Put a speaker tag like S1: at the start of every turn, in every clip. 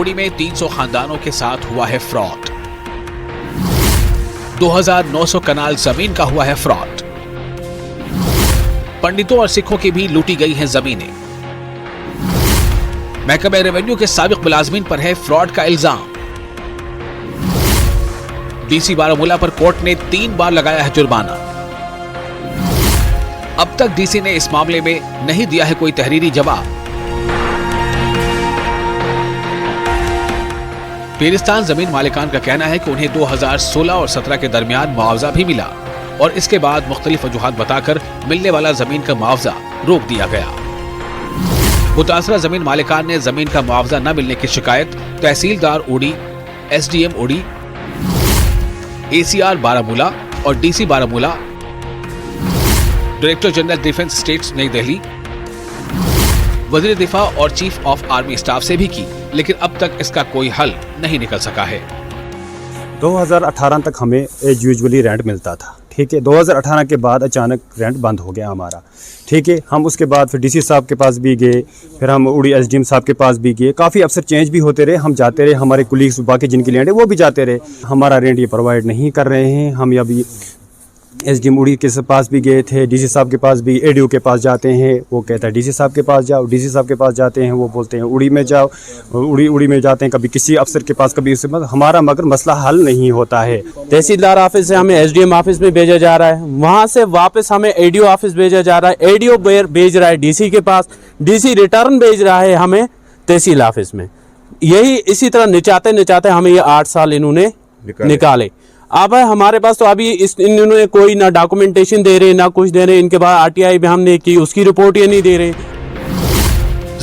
S1: उड़ी में 300 खानदानों के साथ हुआ है फ्रॉड। 2900 कनाल जमीन का हुआ है फ्रॉड। पंडितों और सिखों की भी लूटी गई हैं जमीनें। महकमा रेवेन्यू के साबिक मुलाजमीन पर है फ्रॉड का इल्जाम। डीसी बारामूला पर कोर्ट ने 3 बार लगाया है जुर्माना। अब तक डीसी ने इस मामले में नहीं दिया है कोई तहरीरी जवाब। पीरिस्तान जमीन मालिकान का कहना है कि उन्हें 2016 और 17 के दरमियान मुआवजा भी मिला और इसके बाद मुख्तलिफ वजूहात बताकर मिलने वाला जमीन का मुआवजा रोक दिया गया। मुतासरा जमीन मालिकान ने जमीन का मुआवजा न मिलने की शिकायत तहसीलदार उड़ी, SDM उड़ी, ACR बारामूला और DC Baramulla, director general defence states नई दिल्ली, वजीर दिफा और चीफ ऑफ आर्मी स्टाफ से भी की, लेकिन अब तक इसका कोई हल नहीं निकल सका है।
S2: 2018 तक हमें एज यूजुअली रेंट मिलता था, ठीक है। 2018 के बाद अचानक रेंट बंद हो गया हमारा, ठीक है। हम उसके बाद फिर DC साहब के पास भी गए, फिर हम उड़ी SDM साहब के पास भी गए। काफ़ी अफसर चेंज भी होते रहे, हम जाते रहे, हमारे कुलीग्स बाकी जिनकी लैंड है वो भी जाते रहे। हमारा रेंट ये प्रोवाइड नहीं कर रहे हैं। हम अभी SDM उड़ी के पास भी गए थे, DC साहब के पास भी, ADO के पास जाते हैं, वो कहता है DC साहब के पास जाओ, DC साहब के पास जाते हैं, वो बोलते हैं उड़ी में जाओ, उड़ी में जाते हैं, कभी किसी अफसर के पास, कभी उसके पास। हमारा मगर मसला हल नहीं होता है।
S3: तहसीलदार ऑफिस से हमें SDM ऑफिस में भेजा जा रहा है, वहाँ से वापस हमें ADO ऑफिस भेजा जा रहा है, ADO भेज रहा है DC के पास, DC रिटर्न भेज रहा है हमें तहसील ऑफिस में। यही इसी तरह निचाते निचाते हमें ये 8 साल इन्होंने निकाले। अब हमारे पास तो अभी इन्होंने कोई ना डॉक्यूमेंटेशन दे रहे ना कुछ दे रहे। इनके बाद RTI भी हमने की, उसकी रिपोर्ट ये नहीं दे रहे।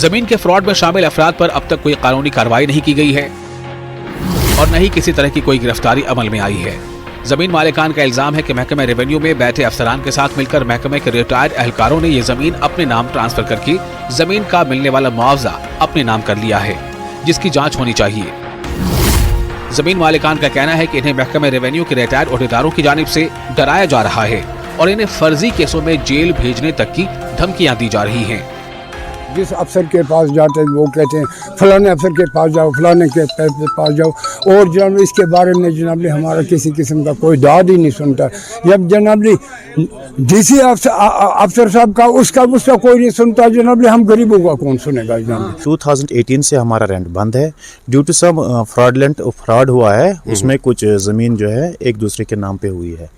S1: जमीन के फ्रॉड में शामिल अफराद पर अब तक कोई कानूनी कार्रवाई नहीं की गई है और न ही किसी तरह की कोई गिरफ्तारी अमल में आई है। जमीन मालिकान का इल्जाम है कि महकमा रेवेन्यू में बैठे अफसरान के साथ मिलकर महकमे के रिटायर्ड एहलकारों ने ये जमीन अपने नाम ट्रांसफर करके जमीन का मिलने वाला मुआवजा अपने नाम कर लिया है, जिसकी जांच होनी चाहिए। जमीन मालिकान का कहना है कि इन्हें महकमा रेवेन्यू के रिटायर्ड अहदेदारों की जानिब से डराया जा रहा है और इन्हें फर्जी केसों में जेल भेजने तक की धमकियां दी जा रही हैं।
S4: जिस अफसर के पास जाते हैं वो कहते हैं फलाने अफसर के पास जाओ, फलाने के पास जाओ, और जनाब इसके बारे में जनाब हमारा किसी किस्म का कोई दाद ही नहीं सुनता। जब जनाब DC अफसर साहब का उसका कोई नहीं सुनता, जनाब हम गरीबों का कौन सुनेगा। जनाब
S5: 2018 से हमारा रेंट बंद है ड्यू टू सम फ्रॉड हुआ है। उसमें कुछ ज़मीन जो है एक दूसरे के नाम पे हुई है।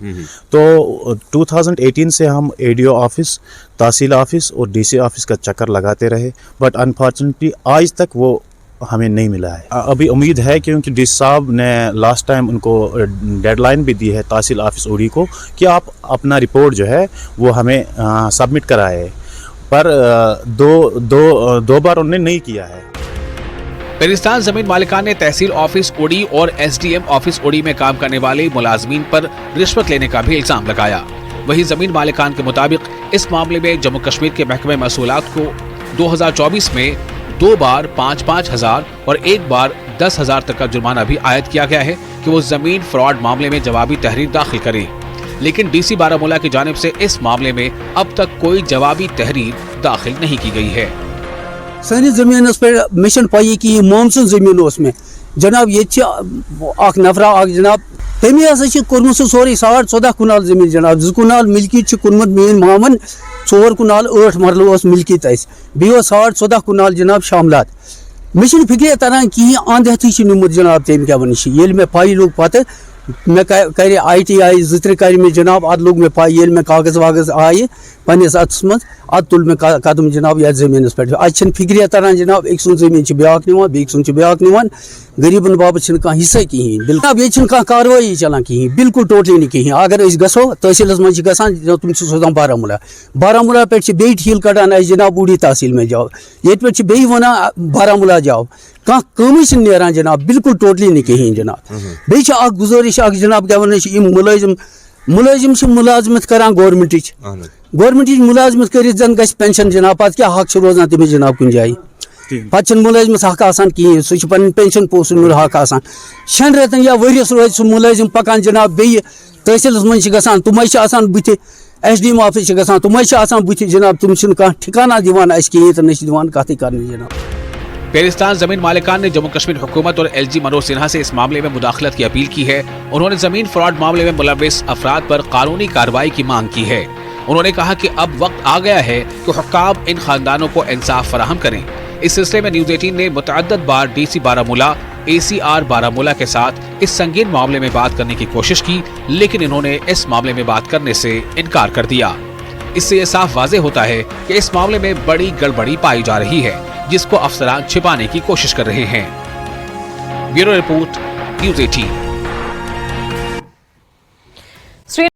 S5: तो 2018 से हम ADO ऑफिस, तहसील ऑफिस और DC ऑफिस का चक्कर लगाते रहे, बट अनफॉर्चुनेटली आज तक वो हमें नहीं मिला है। अभी उम्मीद है क्योंकि DC साहब ने लास्ट टाइम उनको डेडलाइन भी दी है तहसील ऑफिस उड़ी को कि आप अपना रिपोर्ट जो है वो हमें सबमिट कराए, पर दो बार उन्होंने नहीं किया है।
S1: पीरिस्तान जमीन मालिकान ने तहसील ऑफिस उड़ी और SDM ऑफिस उड़ी में काम करने वाले मुलाजमीन पर रिश्वत लेने का भी इल्जाम लगाया। वहीं जमीन मालिकान के मुताबिक इस मामले में जम्मू कश्मीर के महकमे महसूलात को 2024 में 2 बार 5-5 हजार और 1 बार 10 हजार तक का जुर्माना भी आयद किया गया है कि वो जमीन फ्रॉड मामले में जवाबी तहरीर दाखिल करें। लेकिन DC बारामूला की जानिब से इस मामले में अब तक कोई जवाबी तहरीर दाखिल नहीं की गई है।
S6: सानी जमीन पे मिशन पाई कि मामसून जमीन उसमें जनाब ये नफरा जनाब तमी हसा कोर्मुत सोरे 14.5 कुनाल जमीन जनाब 2 कुनाल मिल्कियत कुनमुत मेन मामन 4 कुनाल 8 मरल मिल्कियत बे 14.5 कुनाल जनाब शामलात। मे फिक्र तरान कहीं अंधहथी निमुत जनाब तम क्या नश ये मे पाई लोग पत मे कर ITI 2-3 कर मे जनाब अद लोग मे पाई ये मे कागज वागज आये पन्निस अतस मज अद तुल मे कदम जनाब ये जमीन पे अज फिक्र तरान जनाब एक सुन जमीन ब्याक निवान बेक सुन ब्याक निवान गरीबन बाबत हिस्सा कहीं बिल्कुल ये कार्रवाई चलान कहीं बिल्कुल टोटली नहीं कहीं। अगर गो तहसील मज तुम सोजान बारामूला पे बे ठील कड़ान जनाब उड़ी तहसील में जाओ, ये पे बे वन बारामूला जाओ, कम नान जनाब बिल्कुल टोटली नहीं कहीं जनाब। बे गुजारिश जनाब क्या वन मुलाजिम मुलाजमत करान गवर्नमेंट मुलाजमत कर जन गि पेंशन जनाब पे क्या हक रोजान तमिस जनाब कुछ जाए पे मुलाजमस हक आसान कहीं सह पे पेंशन पोस्ट हक आसान 6 रेतन या वरियस रोज सह मुलाजिम पकान जनाब बे तहसील मज ग तुम बुथ SDM ऑफिस तुम बुथ जनाब तुम ठिकाना दिवान कहीं तो न दिवान कत कर जनाब।
S1: पेरिस्तान जमीन मालिकान ने जम्मू कश्मीर हुकूमत और LG मनोज सिन्हा से इस मामले में मुदाखलत की अपील की है। उन्होंने जमीन फ्रॉड मामले में मुलव्विस अफराद पर कानूनी कार्रवाई की मांग की है। उन्होंने कहा कि अब वक्त आ गया है कि हुक्काम इन खानदानों को इंसाफ फराहम करें। इस सिलसिले में न्यूज़ 18 ने मुतअद्दिद बार DC बारामूला, ACR बारामूला के साथ इस संगीन मामले में बात करने की कोशिश की, लेकिन इन्होंने इस मामले में बात करने से इनकार कर दिया। इससे यह साफ वाज़ेह होता है कि इस मामले में बड़ी गड़बड़ी पाई जा रही है, जिसको अफसरान छिपाने की कोशिश कर रहे हैं। Bureau report, news 18।